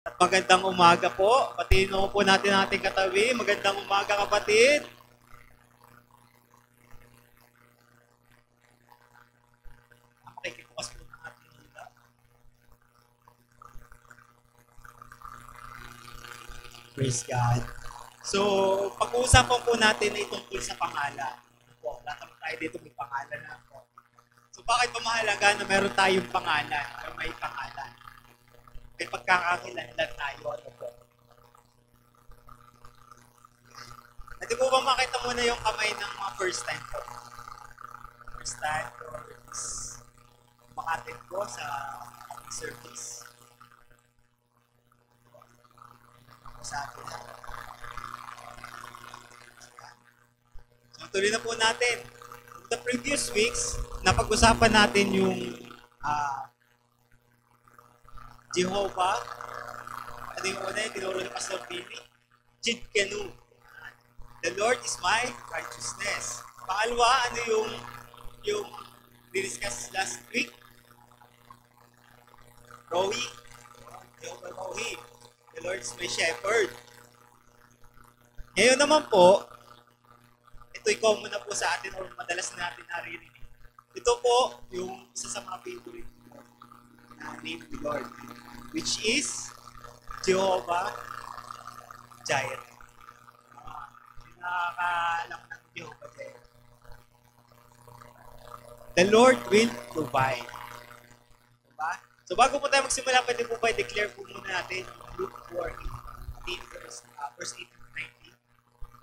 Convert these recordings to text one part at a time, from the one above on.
At magandang umaga po. Patiin po natin ang ating katabi. Magandang umaga, kapatid. Makikibukas po ng ating hila. Praise God. So, pag-uusapan po natin ay tungkol sa pangalan. Po, lahat naman tayo dito may pangalan na po. So, bakit ba mahalaga na meron tayong pangalan o may pangalan? May pagkakakilanlan tayo. Ano po? Pwede po ba makita muna yung kamay ng mga first time po? First time or is makatin po sa service. Sa atin na. So, tuloy na po natin. The previous weeks, napag-usapan natin yung Jehovah. Ano yung una yung tinuro ni Pastor Billy? Chidkenu. The Lord is my righteousness. Pangalawa, ano yung discuss last week? Rohi. Jehovah Rohi. The Lord is my shepherd. Ngayon naman po, ito'y common na po sa atin o madalas na natin naririnig. Ito po yung isa sa mga favorite na name ni Lord, which is Jehovah Jireh. Nakakaalam ng Jehovah Jireh. The Lord will provide. Diba? So bago po tayo magsimula, pwede po ba i-declare po muna natin Luke 4:18 verse 18 to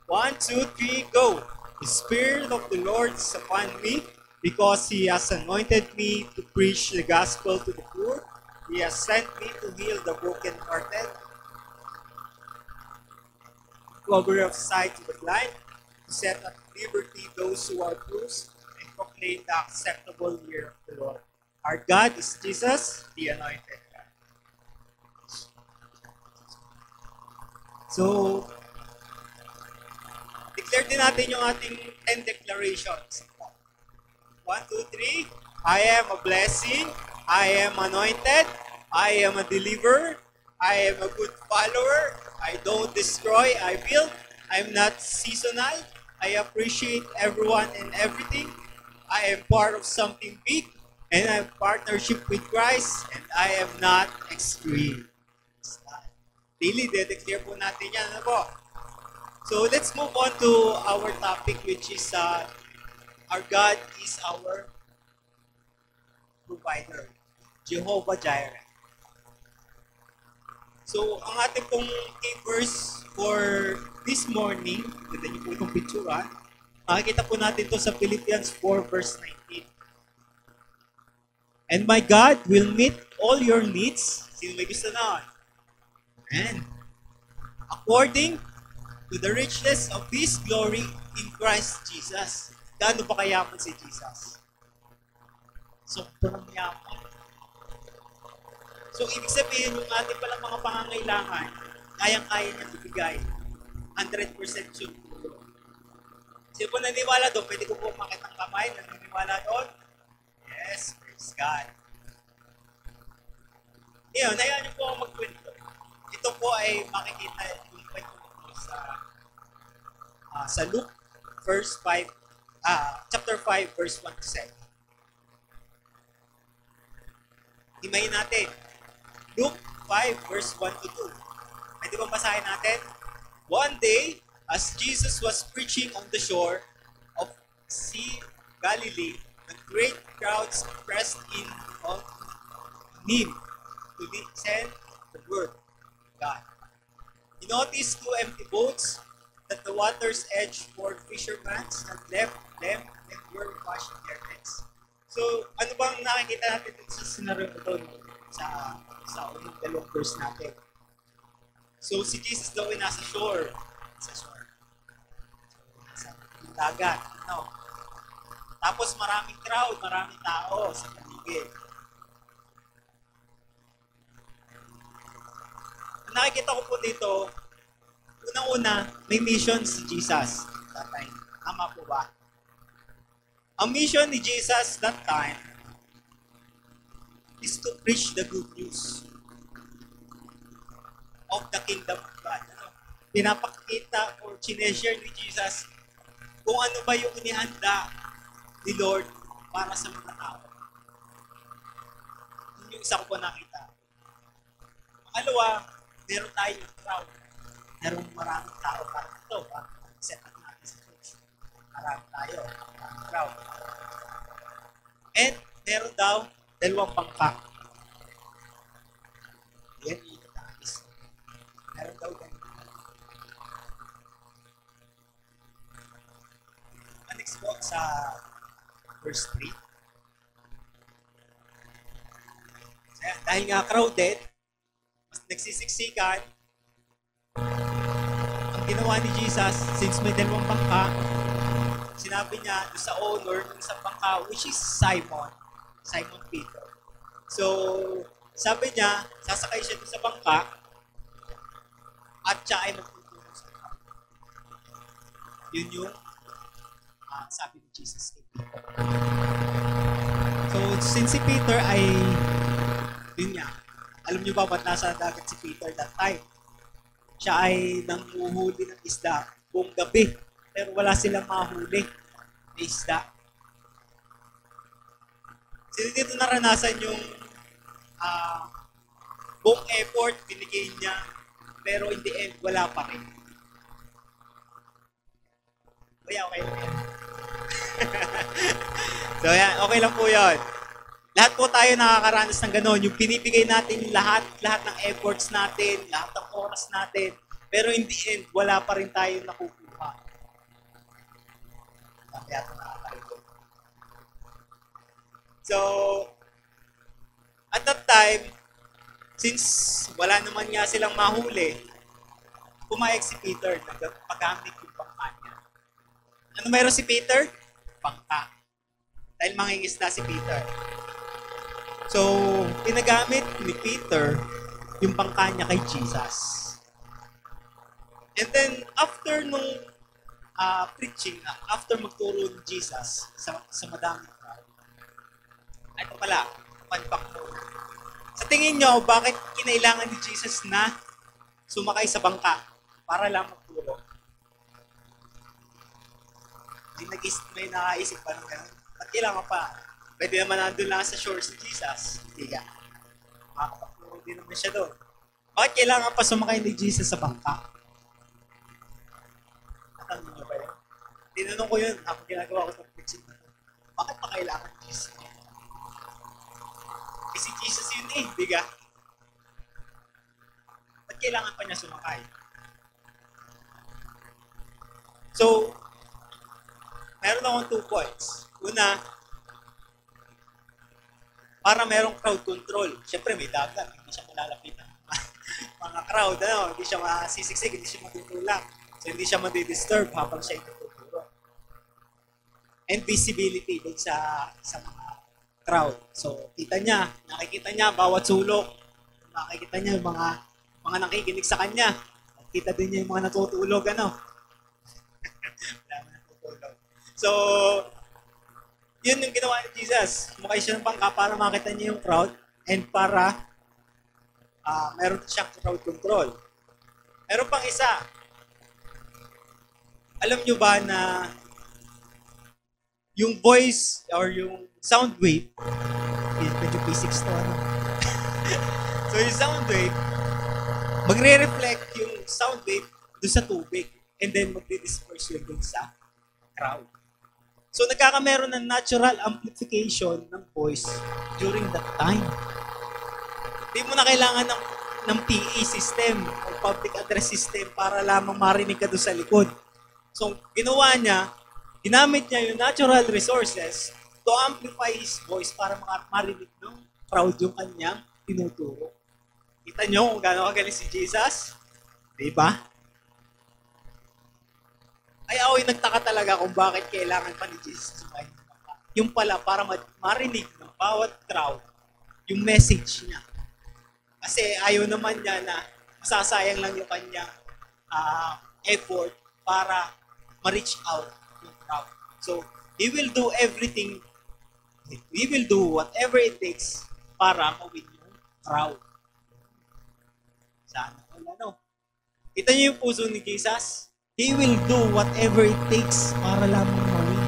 19. 1, 2, 3, go! The Spirit of the Lord is upon me because He has anointed me to preach the gospel to the poor. He has sent me to heal the brokenhearted, to open of sight to the blind, to set at liberty those who are bruised, and proclaim the acceptable year of the Lord. Our God is Jesus, the Anointed God. So, declare din natin yung ating 10 declarations. 1, 2, 3. I am a blessing. I am anointed. I am a deliverer. I am a good follower. I don't destroy, I build. I'm not seasonal. I appreciate everyone and everything. I am part of something big. And I have partnership with Christ. And I am not extreme. Daily, de-declare po natin yan. Ano po? So let's move on to our topic, which is our God is our provider. Jehovah Jireh. So, ang ating pong key verse for this morning, ganda niyo po itong picture, makikita po natin to sa Philippians 4 verse 19. And my God will meet all your needs. Sino may gusto na? Amen. According to the richness of His glory in Christ Jesus. Gaano ba kayaman si Jesus? Sobrang yaman. So, ibig sabihin, yung ating palang mga pangangailangan, kayang-kaya niyang ibigay. 100% sure. Sino po naniniwala doon? Pwede ko po makitang kamay. Naniniwala doon? Yes, praise God. Ngayon, hayaan niyo po ako magkwento. Ito po ay makikita yung kwento ko sa Luke chapter 5, verse 1 to 7. Himayin natin. Luke 5, verse 1 to 2. Pwede bang basahin natin? One day, as Jesus was preaching on the shore of Sea Galilee, the great crowds pressed in on Him to listen the word of God. He noticed 2 empty boats that the water's edge for fishermen had left them and were washing their nets. So, ano bang nakikita natin dito sa scenario ito sa unang dalawang verse natin? So, si Jesus daw ay nasa shore. Sa dagat. No? Tapos maraming crowd, maraming tao sa paligid. Ang nakikita ko po dito, unang-una, may mission si Jesus that time. Tama po ba? Ang mission ni Jesus that time is to preach the good news. of the kingdom of God. Ano? Pinapakita or sineshare ni Jesus kung ano ba yung inihanda ni Lord para sa mga tao. Yun yung isa ko po nakita. Pangalawa, meron tayong crowd. Merong maraming tao para ito. Para set up natin sa church. Marami tayo. Maraming crowd. And meron daw dalawang bangka. Yan yung itakis. Meron daw ganito. Next po sa verse 3. Dahil nga crowded, mas nagsisiksikan, ang ginawa ni Jesus, since may dalawang bangka, sinabi niya sa owner ng isang bangka, which is Simon Peter. So, sabi niya, sasakay siya sa bangka at siya ay magtutulong sa crowd. Yun yung sabi ni Jesus kay Peter. So, since si Peter ay, yun nga, alam niyo ba ba't nasa dagat si Peter that time? Siya ay nanguhuli ng isda buong gabi, pero wala silang mahuli na isda. Sino dito naranasan yung buong effort binigay niya, pero in the end, wala pa rin? Kaya okay lang yan. So yan, okay lang po yun. Lahat po tayo nakakaranas ng gano'n. Yung pinibigay natin lahat ng efforts natin, lahat ng oras natin, pero in the end, wala pa rin tayo nakukuha. Kaya ito nakakaligo. So, at that time, since wala naman nga silang mahuli, pumayag si Peter na paggamit yung bangka niya. Ano mayroon si Peter? Bangka. Dahil mangingisda si Peter. So, pinagamit ni Peter yung bangka niya kay Jesus. And then, after nung preaching, after magturo ni Jesus sa madaming crowd, ito pala, panpak mo. Sa tingin nyo, bakit kinailangan ni Jesus na sumakay sa bangka para lang magturo? May nakaisip pa ng gano'n. At kailangan pa, pwede naman nandun lang sa shores ni Jesus. Hindi ka. Makakapagturo din naman siya doon. Bakit kailangan pa sumakay ni Jesus sa bangka? Natanong nyo ba yun? Tinanong ko yun, ako ginagawa ko ng preaching na ito. Bakit pa kailangan ni Jesus? Si Jesus yun eh, biga. Ba't kailangan pa niya sumakay? So, meron akong 2 points. Una, para merong crowd control. Siyempre, may dagat. Hindi siya malalapit ng mga crowd. Hindi siya masisiksik, hindi siya matutulak. So, hindi siya madidisturb habang siya ituturo. And visibility din sa mga crowd. So, nakikita niya bawat sulok. Nakikita niya yung mga nakikinig sa kanya. Nakikita din niya yung mga natutulog, Wala natutulog. So, yun yung ginawa ni Jesus. Sumakay siya ng bangka para makita niya yung crowd and para meron siyang crowd control. Meron pang isa. Alam nyo ba na yung voice or yung sound wave, medyo physics to, So yung sound wave, magre-reflect yung sound wave doon sa tubig and then magdi-disperse yun doon sa crowd. So nagkakameron ng natural amplification ng voice during that time. Hindi mo na kailangan ng PA system o public address system para lamang marinig ka doon sa likod. So ginamit niya yung natural resources to amplify his voice para marinig ng crowd yung kanyang tinuturo. Kita nyo kung gaano kagaling si Jesus? Diba? Ay ako'y nagtaka talaga kung bakit kailangan pa ni Jesus sumayin. Yung pala, para marinig ng bawat crowd yung message niya. Kasi ayaw naman niya na masasayang lang yung kanyang effort para ma-reach out yung crowd. So, He will do whatever it takes para mawin yung crowd. Sana all, ano. Kita niyo yung puso ni Jesus? He will do whatever it takes para lamang mawin.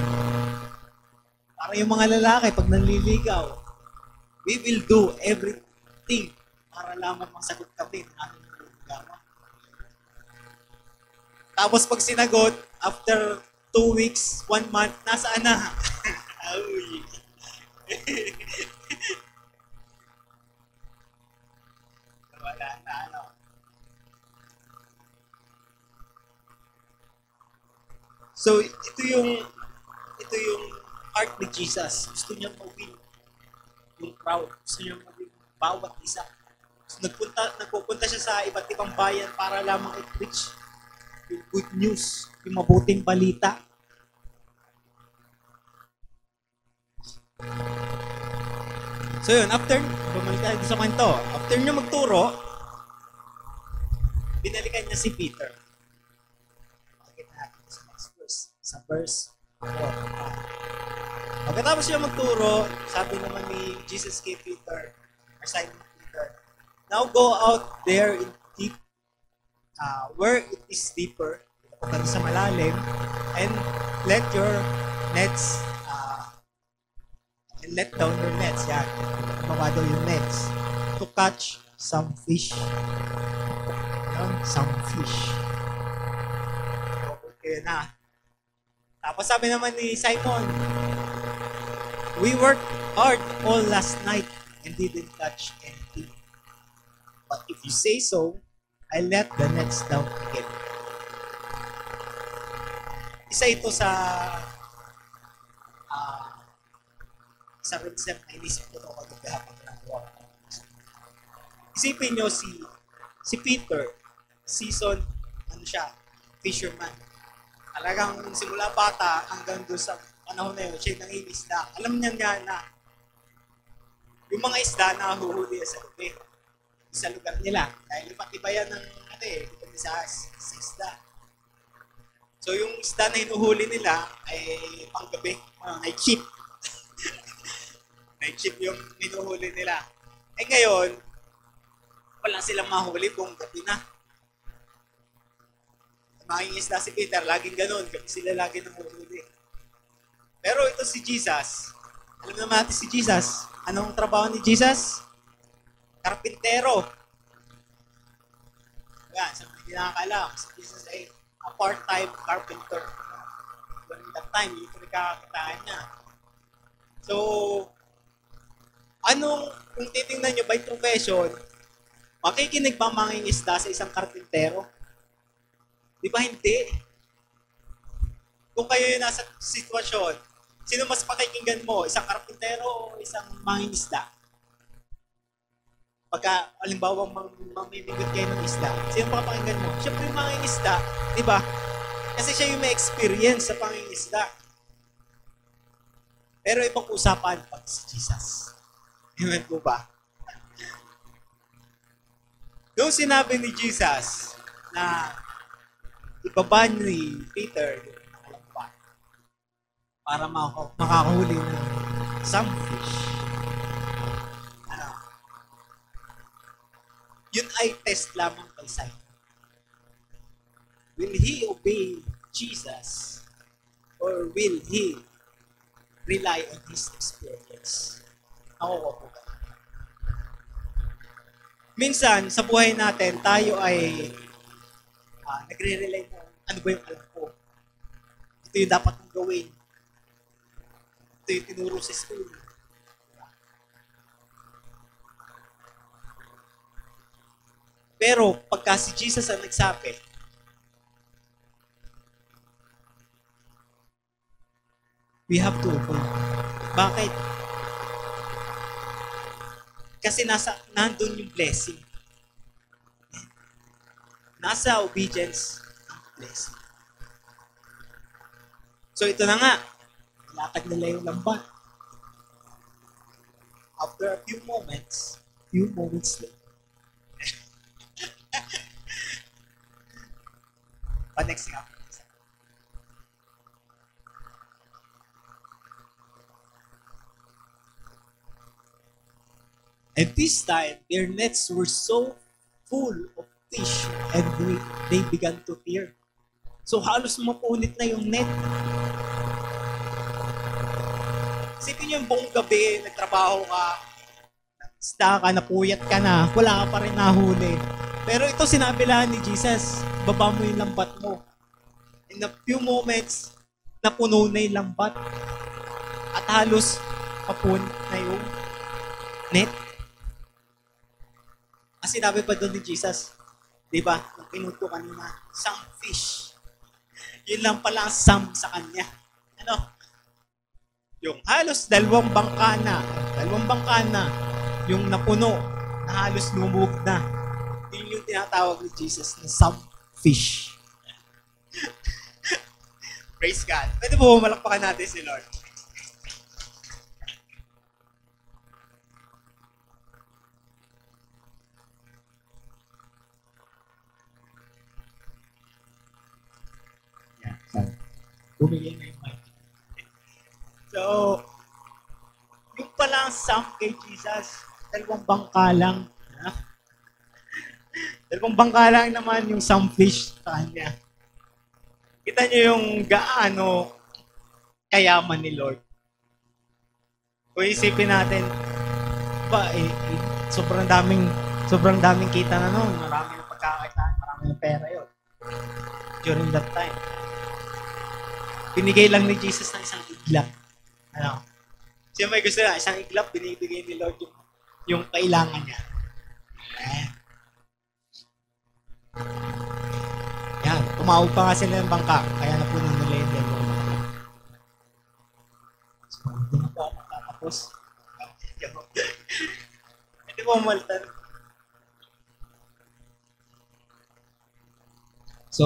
Para yung mga lalaki, pag nanliligaw, we will do everything para lamang masagot kami ng aming nililigawan. Tapos pag sinagot, after 2 weeks, 1 month, nasaan na? Uy. Wala na, ano. So, ito yung heart ni Jesus. Gusto niya mawin yung crowd. Gusto niya mawin bawat isa. So, nagpupunta siya sa iba't ibang bayan para lamang i-preach yung good news, yung mabuting balita. So yun, bumalik tayo sa kwento. After niya magturo, binalikan niya si Peter. Makikita natin sa next verse. Sa verse 4. Pagkatapos siya magturo, sabi naman ni Jesus kay Peter, or Simon Peter, now go out there in deep, where it is deeper, pupunta sa malalim, and let down your nets. Yan. Baba daw yung nets to catch some fish. Yan, some fish. Okay na. Tapos sabi naman ni Simon, we worked hard all last night and didn't catch anything. But if you say so, I let the nets down again. Isa ito sa concept na inisip ko ito kung habang ginagawa ko. Isipin nyo si Peter, seasoned, fisherman. Talagang simula bata hanggang doon sa panahon na yun, siya nangingisda. Alam niya nga na yung mga isda na huhuli sa lupi, sa lugar nila. Dahil iba't iba yan ng sa isda. So yung isda na hinuhuli nila ay panggabi, night shift. Night shift yung hinuhuli nila. Eh ngayon, wala silang mahuli kung gabi na. Mangingisda si Peter, laging ganun, gabi sila lagi nanguhuli. Pero ito si Jesus, alam naman natin si Jesus, anong trabaho ni Jesus? Karpintero. Yan, sa mga hindi nakakaalam, si Jesus ay a part-time carpenter. During that time, yun yung pinagkakakitaan niya. So, kung titingnan nyo by profession, makikinig ba mangingisda sa isang karpintero? Di ba hindi? Kung kayo yung nasa sitwasyon, sino mas pakikinggan mo? Isang karpintero o isang mangingisda? Pagka, alimbawa, mamimigot kayo ng isda, sino pakikinggan mo? Siyempre yung mangingisda, di ba? Kasi siya yung may experience sa pangingisda. Pero ibang usapan pag si Jesus. Amen po ba? Nung sinabi ni Jesus na ibaba ni Peter yung nakalampan para makakahuli ng some fish, yun ay test lamang kay Simon. Will he obey Jesus or will he rely on his experience? Ako po. Minsan, sa buhay natin, tayo ay nagre-rely na ano ba yung alam ko. Ito yung dapat mong gawin. Ito yung tinuro sa school. Pero, pagka si Jesus ang nagsabi, we have to obey. Bakit? Kasi nandun yung blessing. Nasa obedience ang blessing. So ito na nga, latag nila yung lamban. After a few moments later, next thing after this. And this time, their nets were so full of fish and they began to fear. So halos mapunit na yung net. Isipin yung buong gabi, nagtrabaho ka, isda ka, napuyat ka na, wala ka pa rin nahuli. Pero ito sinabi lang ni Jesus, baba mo yung lambat mo. In a few moments, napuno na yung lambat. At halos mapunit na yung net. Kasi sinabi pa doon ni Jesus, di ba, nung pinuto kanina, some fish. Yun lang pala ang some sa kanya. Ano? Yung halos dalawang bangka na, yung napuno, na halos lumubog na. Yun yung tinatawag ni Jesus na some fish. Praise God. Pwede po malakpakan natin si Lord. Bumili na yung mic. So, yung palang some kay Jesus, dalawang bangka lang. Dalawang bangka lang naman yung some fish sa kanya. Kita niyo yung gaano kayaman ni Lord. Kung isipin natin, ba, sobrang daming kita na noon. Marami ng pagkakakitaan, marami ng pera yun. During that time. Binigay lang ni Jesus ng isang iglap. Ano? Siya may gusto na, isang iglap, binibigay ni Lord yung kailangan niya. Ayan. Yan, tumawag pa nga sila ng bangka, kaya napuno nila yung dalawa. So, hindi na po ako makakapos. Hindi po maltan. So,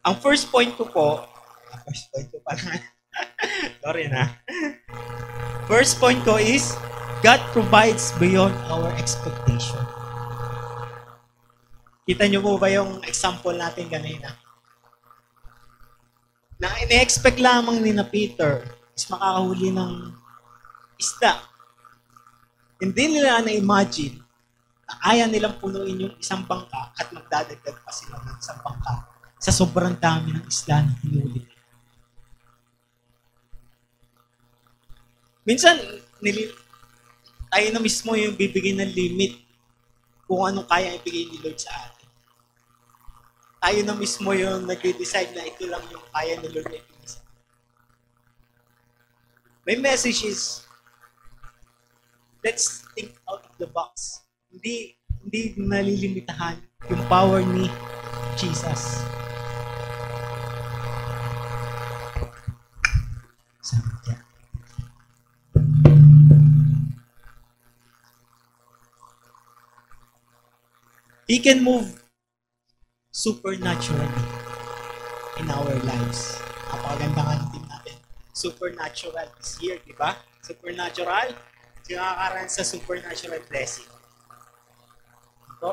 ang first point ko pa lang. Sorry na. First point ko is, God provides beyond our expectation. Kita niyo po ba yung example natin kanina? Na ine-expect lamang ni na Peter is makakahuli ng isda. Hindi nila na-imagine na kaya nilang punuin yung isang bangka at magdadagdag pa sila ng isang bangka sa sobrang dami ng isda na hinuli. Minsan, tayo na mismo yung bibigyan ng limit kung anong kaya ibigay ni Lord sa atin. Tayo na mismo yung nag-decide na ito lang yung kaya ni Lord na ibigay sa atin. My message is, let's think out of the box. Hindi nalilimitahan yung power ni Jesus. He can move supernaturally in our lives. Napakaganda nga ng team natin. Supernatural is here, di ba? Supernatural. Sino nakakaroon sa supernatural blessing? Ito.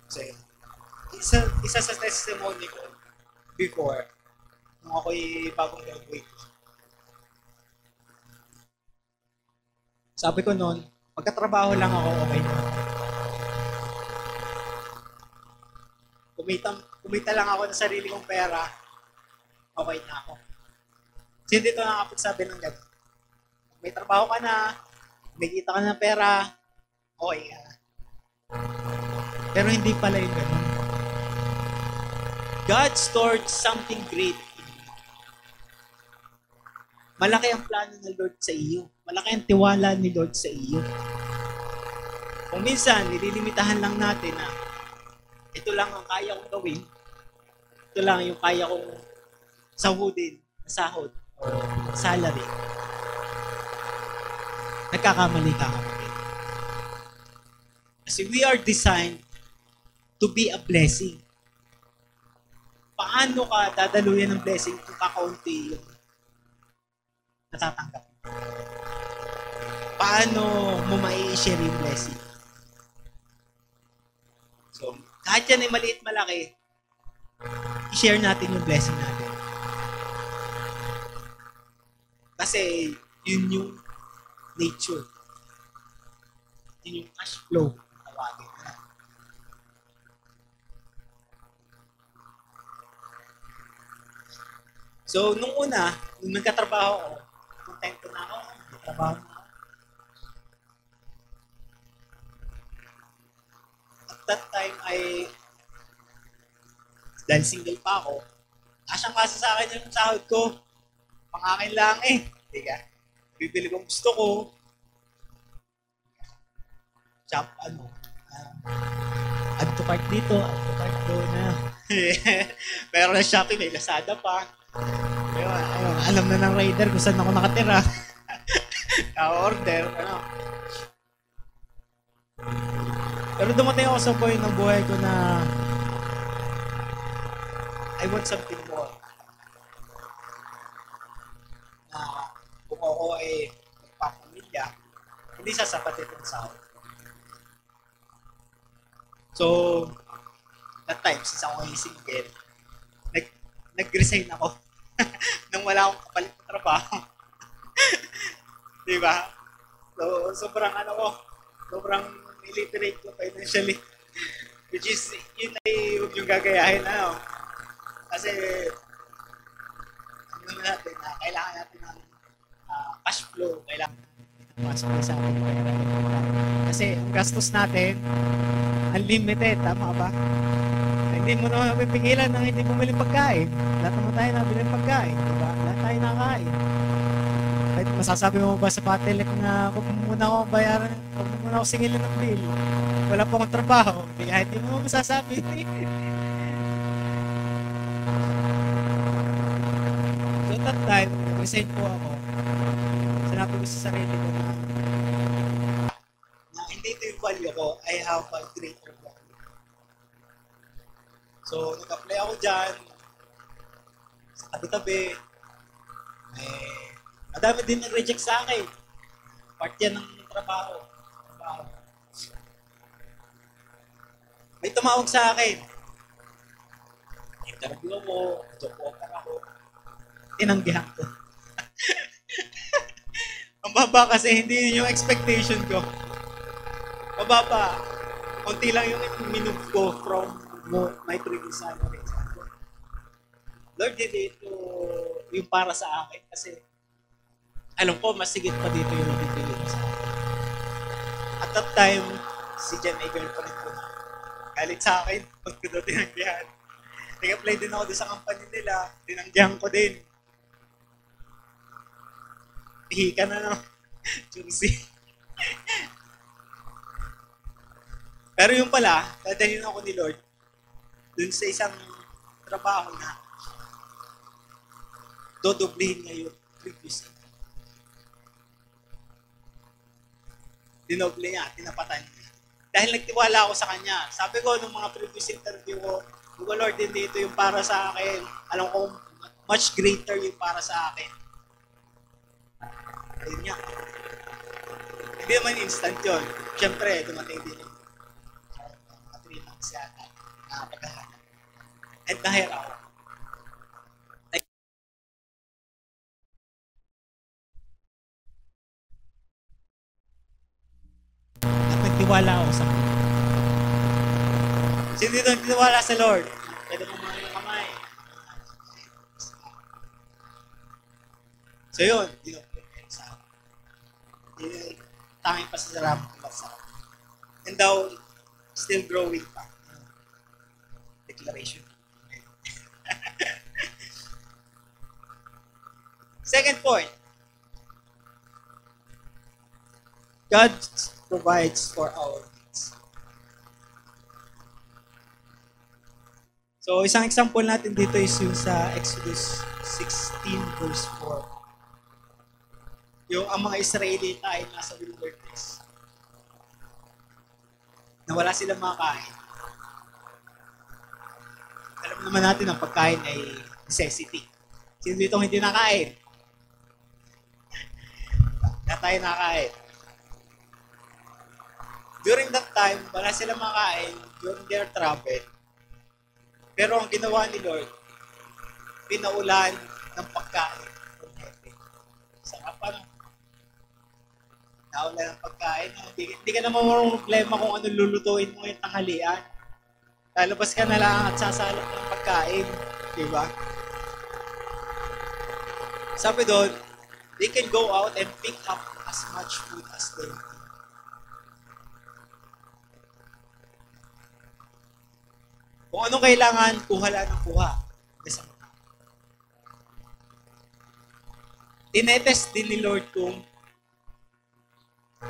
So, isa sa testimony ko before, nung ako'y bagong graduate, sabi ko noon, pagkatrabaho lang ako, okay na. Kumita lang ako ng sarili kong pera, okay na ako. Kasi dito nakapagsabi ng gano'n. May trabaho ka na, may kita ka ng pera, okay ka na. Pero hindi pala yung gano'n. God stored something great. Malaki ang plano ng Lord sa iyo. Malaki ang tiwala ni Lord sa iyo. Kung minsan, nililimitahan lang natin na ito lang ang kaya kong gawin, ito lang yung kaya kong sahudin, sahod, o salary. Nagkakamali ka kapatid. Kasi we are designed to be a blessing. Paano ka dadaluyan ng blessing kung kakaunti yung natatanggap? Paano mo mai-share yung blessing? So, kahit yan ay maliit malaki, i-share natin yung blessing natin. Kasi, yun yung nature. Yun yung cash flow. Tawagin na. So, nung una, nung nagkatrabaho ako, contento na ako, nagtrabaho na ako. At that time ay, dahil single pa ako, kasyang-kasa sa akin yung sahod ko. Pang akin lang eh. Diga, bibili kong gusto ko. Shop, add to cart dito, add to cart doon na. Pero na Shopee, may Lazada pa. Ayun, alam na ng rider kung saan ako nakatira. Ka-order, Pero dumating ako sa point ng buhay ko na I want something more. Na kung ako ay magpapamilya, hindi sasapat itong sahod. So, that time, since ako ay single, nag-resign ako nang wala akong kapalit na trabaho. Diba? So, sobrang sobrang illiterate ko financially. Which is, yun ay huwag yung gagayahin, Kasi, natin na kailangan natin ng cash flow, kailangan pasok sa ating bayaran. Kasi, ang gastos natin, unlimited, tama ba? Hindi mo naman mapipigilan ng hindi bumili pagkain. Lahat naman tayo nabili ng pagkain, diba? Lahat tayo nakain. Kahit masasabi mo ba sa Patelec na kung muna ako bayaran, kung muna ako singilin ng bill, wala pa akong trabaho, hindi mo masasabi. So at that time, nag-resign po ako. Sinabi ko sa sarili ko na hindi ito yung value ko, I have a greater value. So, nag-apply ako dyan, sa tabi-tabi, madami din nag-reject sa akin. Part yan ng trabaho. May tumawag sa akin. Interview ako, job offer ako. Tinanggihan ko. Ang baba kasi hindi yun yung expectation ko. Mababa. Konti lang yung minove ko from my previous salary. Lord, hindi ito yung para sa akin kasi alam ko, mas sigit pa dito yung bibili sa akin. At that time, si Jen ay girlfriend ko na. Galit sa akin, pag ko daw tinanggihan. Nag-apply din ako doon sa company nila, tinanggihan ko din. Pihi ka na, Juicy. Pero yung pala, dadalhin ako ni Lord dun sa isang trabaho na dodoblihin niya yung previous income. Dinoble niya, tinapatan niya. Dahil nagtiwala ako sa kanya. Sabi ko, nung mga previous interview ko, Lord, hindi ito yung para sa akin. Alam ko, much greater yung para sa akin. Ayun niya. Hindi naman instant yun. Siyempre, dumating din yung mga 3 months yata na paghahanap. And na-hire ako. At nagtiwala ako sa kanya. Sino dito nagtiwala sa Lord? Pwede mo mga yung kamay. So yun, dinopin sa akin. Tanging pasasalamat ko lang sa akin. And daw, still growing pa. Declaration. Second point, God provides for our needs. So, isang example natin dito is yung sa Exodus 16 verse 4. Yung ang mga Israelita ay nasa wilderness. Na wala silang makain. Alam naman natin ang pagkain ay necessity. Sino dito hindi nakain? Na tayo nakain. During that time, wala silang makain during their travel. Pero ang ginawa ni Lord, pinaulan ng pagkain from heaven. Sarap pa. Wala ng pagkain. Hindi ka naman marunong problema kung ano lulutuin mo yung tanghalian. Lalabas ka na lang at sasalot ng pagkain. Diba? Sabi doon, they can go out and pick up as much food as they need. Kung anong kailangan, kuha lang ng kuha. Tinetest din ni Lord kung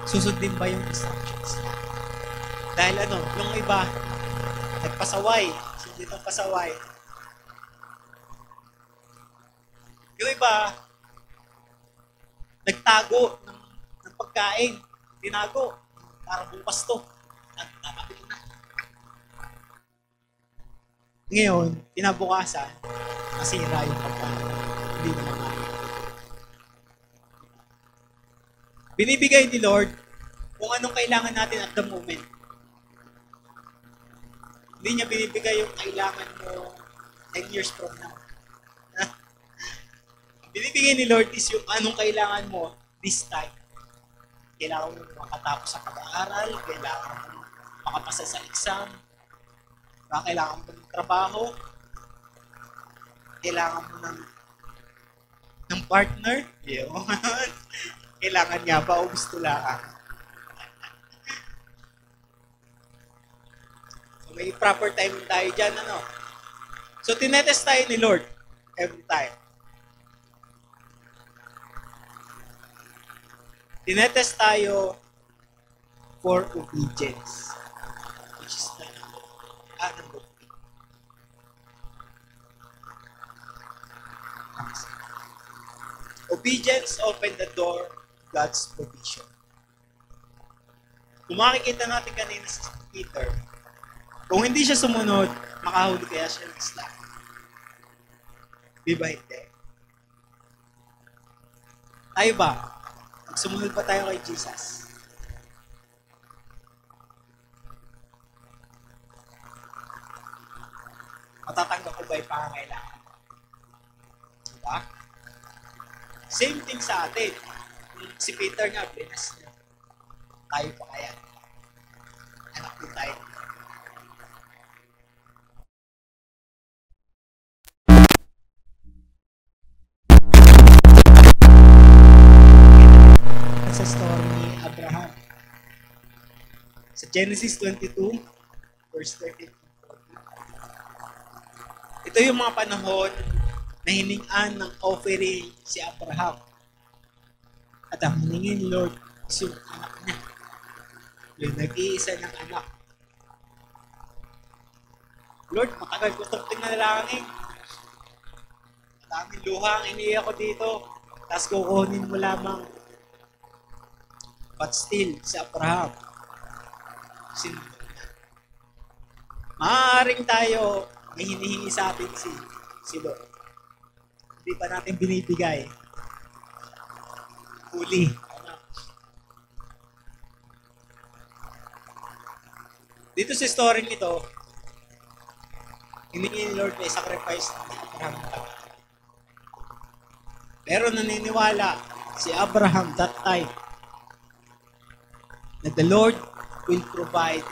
susundin ba yung instructions niya. Dahil yung iba, nagpasaway. Sundin ang pasaway. Yung iba, nagtago ng pagkain. Tinago. Para bukas to. Nagtatapit na. Ngayon, kinabukasan, nasira yung pagkain. Hindi naman namin. Binibigay ni Lord kung anong kailangan natin at the moment. Hindi niya binibigay yung kailangan mo 10 years from now. Binibigay ni Lord is yung anong kailangan mo this time. Kailangan mo makatapos sa pag-aaral, kailangan mo makapasa sa exam, kailangan mo ng trabaho, kailangan mo ng partner, yun. Kailangan niya ba o gusto lang? So may proper time tayo dyan, So tinetest tayo ni Lord every time. Tinetest tayo for obedience. Which is number 3. Obedience opened the door God's provision. Kung makikita natin kanina si Peter, kung hindi siya sumunod, makahuli kaya siya ng isla. Di ba hindi? Tayo ba? Sumunod pa tayo kay Jesus. Matatanggap ko ba yung pangangailangan? Diba? Same thing sa atin. Si Peter nga, blinas niya. Tayo pa kaya. Anak din tayo. Sa story ni Abraham. Sa Genesis 22, verse 13. Ito yung mga panahon na hiningan ng offering si Abraham. At ang hiningin ni Lord is yung anak niya. Yung nag-iisa ng anak. Lord, matagal ko itong tinalangin. Maraming luha ang iniiyak ko dito. Tapos kukunin mo lamang. But still, si Abraham, sinunod niya. Maaaring tayo, may hinihingi sa atin si Lord. Hindi pa natin binibigay. Huli. Dito sa story nito, hiningi ni Lord may sacrifice ng Abraham. Pero naniniwala si Abraham that time na the Lord will provide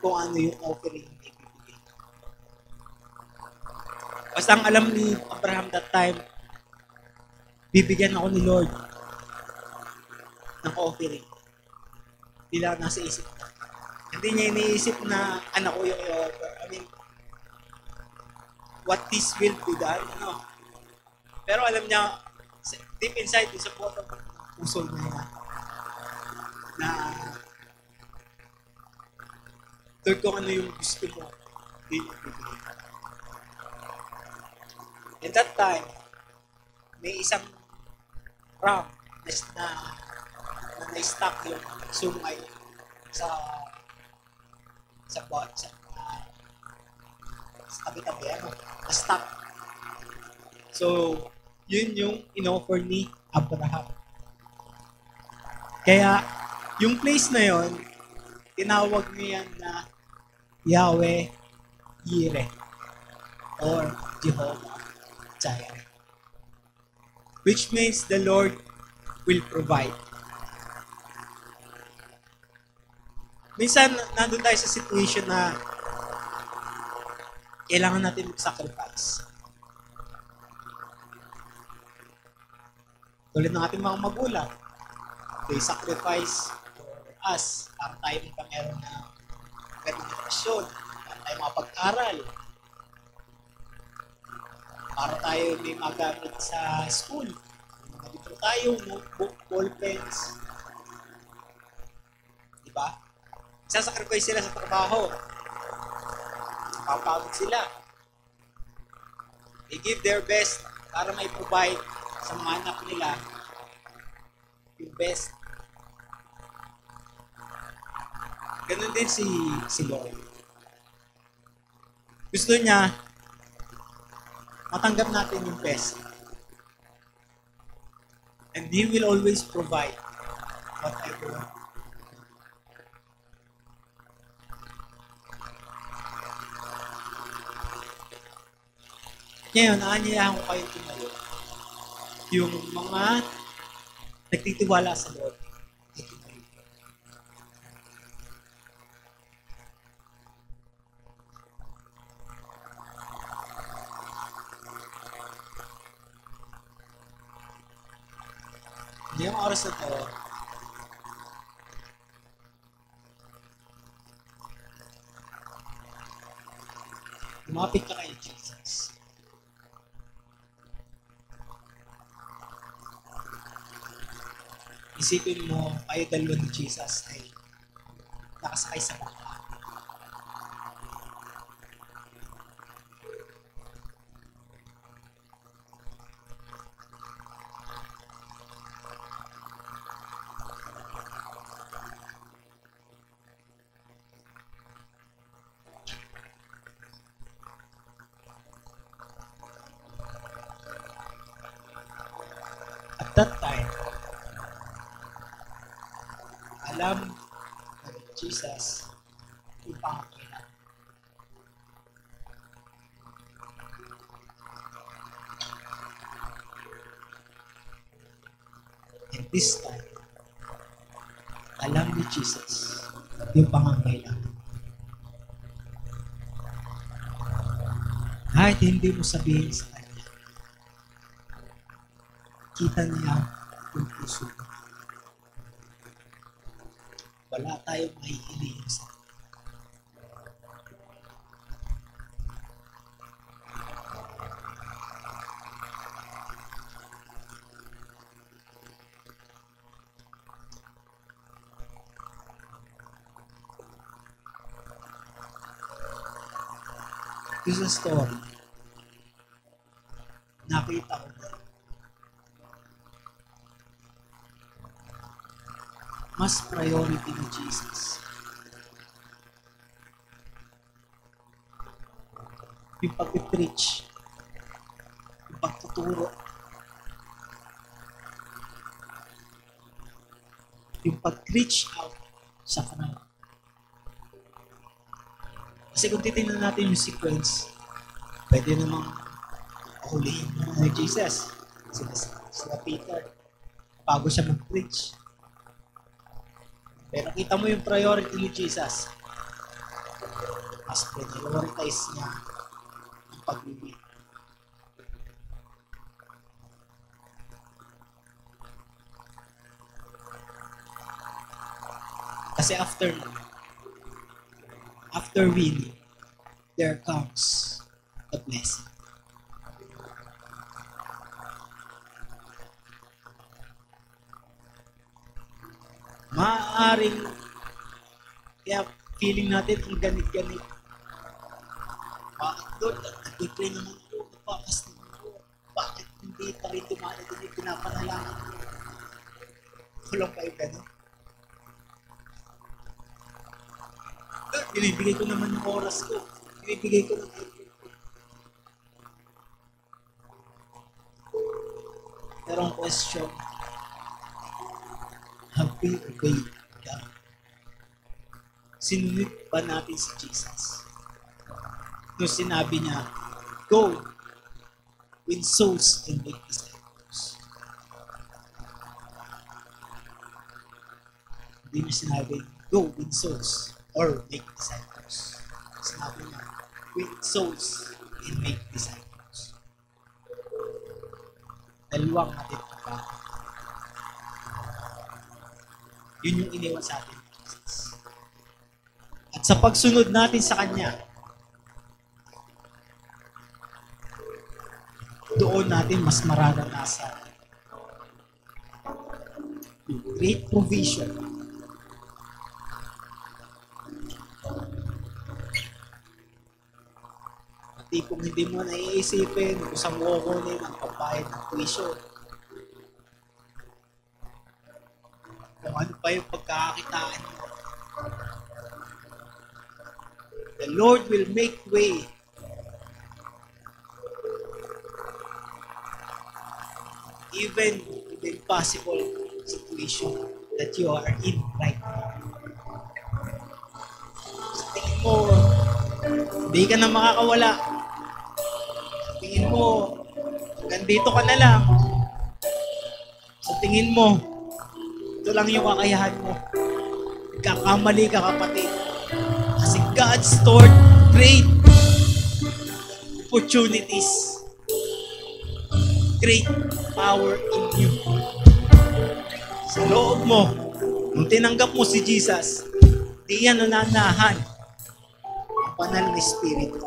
kung ano yung offering na ibibigay. Basta ang alam ni Abraham that time, bibigyan ako ni Lord ng offering. Hindi lang nasa isip na. Hindi niya iniisip na anak ko yung i-offer. I mean, what His will be done, Pero alam niya, deep inside, sa puso niya na Lord, kung ano yung gusto mo, hindi yung bibigyan. At that time, may isang ram na na-stock yung sungay sa tabi-tabi, na-stock. So, yun yung in-offer ni Abraham. Kaya, yung place na yon, tinawag niya na Yahweh Yireh or Jehovah Jireh. Which means the Lord will provide. Minsan, nandun tayo sa situation na kailangan natin mag-sacrifice. Tulad ng ating mga magulang, they sacrifice for us para tayo magkameron na magandang edukasyon, para tayo makapag-aral, para tayo may magamit sa school. Nandito tayo, notebook, ball pens. Diba? Sasacrifice sila sa trabaho. Papagod sila. They give their best para may provide sa mga anak nila yung best. Ganun din si Lord. Gusto niya matanggap natin yung best. And He will always provide whatever. Ngayon, aanyayahan ko kayo tumayo. Yung mga nagtitiwala sa Lord. Hindi yung oras na to, lumapit ka kay Jesus. Isipin mo, kayo dalawa ni Jesus ay nakasakay sa bangka. At that time, alam ng Jesus yung pangangailangan. And this time, alam ni Jesus yung pangangailangan. Kahit hindi mo sabihin sa kanya, kita niya yung puso mo. Wala tayong mahihilihin sa kanya. This is a story. Nakita ko na mas priority ni Jesus yung pag-preach, yung pagtuturo, yung pag-reach out sa crowd. Kasi kung titignan natin yung sequence, pwede namang hulihin mo ni Jesus. Sila Peter, bago siya mag-preach. Pero kita mo yung priority ni Jesus. Mas prioritize niya ang pag-ibig. Kasi after winning, there comes the blessing. Maaaring kaya feeling natin ang ganit-ganit. Bakit doon? Nag-pray naman ko, napakas naman ko. Bakit hindi pa rin dumarating yung pinapanalangin ko? Kulang kayo gano'n. Binibigay ko naman yung oras ko. Binibigay ko ng effort ko. Pero ang question, have we obeyed God? Sinunod ba natin si Jesus? Nung sinabi niya, go, win souls and make disciples. Hindi niya sinabi, go win souls or make disciples. Sinabi niya, win souls and make disciples. Dalawang atin pa. Yun yung iniwan sa atin. At sa pagsunod natin sa Kanya, doon natin mas mararanasan yung great provision. Pati kung hindi mo naiisipin kung saan mo kukunin ang pagbayad ng tuition, kung ano pa yung pagkakakitaan mo, the Lord will make way even in the impossible situation that you are in right now. Sa tingin mo, hindi ka na makakawala. Sa tingin mo, hanggang dito ka na lang. Sa tingin mo, ito lang yung kakayahan mo. Nagkakamali ka, kapatid. Kasi God stored great opportunities, great power in you. Sa loob mo, nung tinanggap mo si Jesus, di yan nananahan ang banal na Espiritu.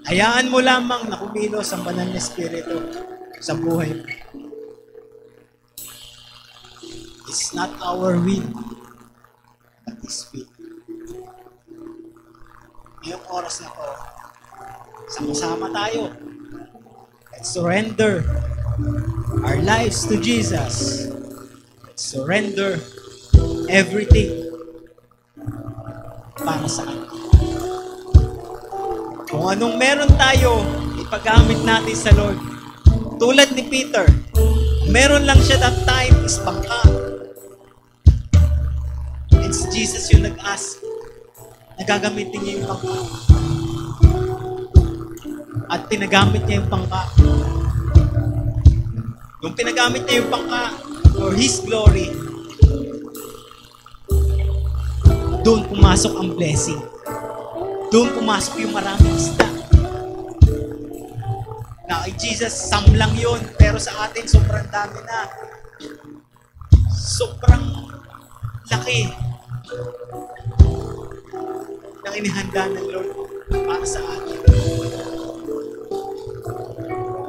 Hayaan mo lamang na kumilos ang banal na Espiritu sa buhay mo. It's not our will, but His will. Ngayong oras na to, sama-sama tayo. Let's surrender our lives to Jesus. Let's surrender everything para sa Kanya. Kung anong meron tayo, ipagamit natin sa Lord. Tulad ni Peter, meron lang siya that time is bangka. And si Jesus yung nag-ask na gagamitin niya yung bangka. At pinagamit niya yung bangka. Nung pinagamit niya yung bangka for His glory, doon pumasok ang blessing. Doon pumasok yung maraming isda. Na kay Jesus, some lang yun. Pero sa atin, sobrang dami na. Sobrang laki ng inihanda ng Lord para sa atin.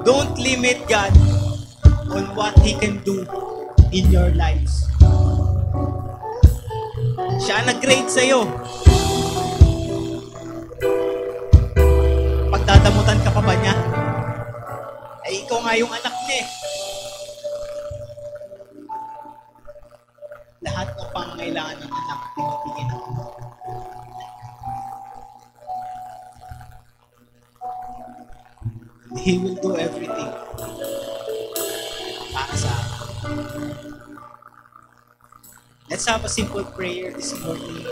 Don't limit God on what He can do in your lives. Siya nag-grade sa'yo. Pagdadamutan ka pa ba niya? Ay, ikaw nga yung anak niya eh. Lahat ng pangangailangan ng anak, tinibigyan ng Ama. He will do everything para sa atin. Let's have a simple prayer this morning.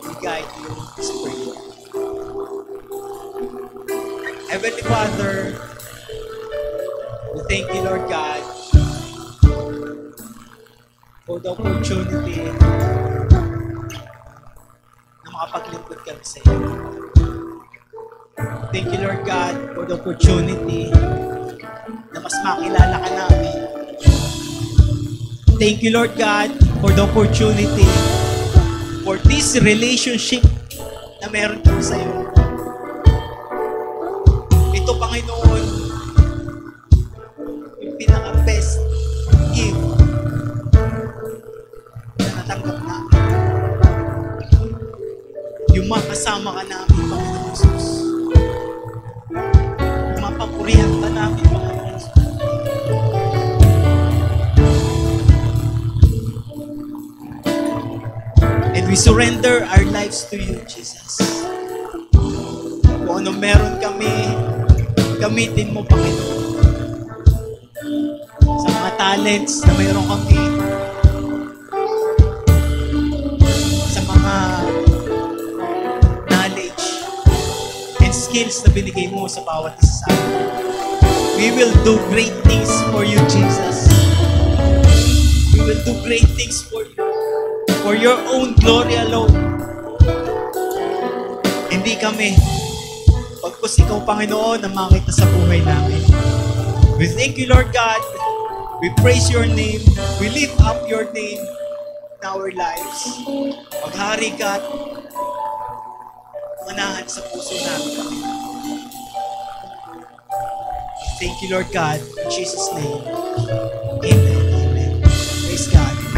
We guide you in this prayer. Heavenly Father, we thank you, Lord God, for the opportunity na makapaglingkod kami sa iyo. Thank you, Lord God, for the opportunity na mas makilala ka namin. Thank you, Lord God, for the opportunity for this relationship na meron kami sa iyo. Ito, Panginoon, yung pinaka-best gift na natanggap namin. Yung makasama ka namin, Panginoon Jesus. Yung mapapurihan ka namin, Panginoon Jesus. And we surrender our lives to you, Jesus. Kung ano meron kami, gamitin mo, Panginoon. Sa mga talents na mayroon kami, sa mga knowledge and skills na binigay mo sa bawat isa sa amin. We will do great things for you, Jesus. We will will do great things for you. For your own glory alone. Hindi kami. Pagkus ikaw, Panginoon, ang makita sa buhay namin. We thank you, Lord God. We praise your name. We lift up your name in our lives. Maghari ka at manahan sa puso namin. Thank you, Lord God. In Jesus' name. Amen. Amen. Praise God.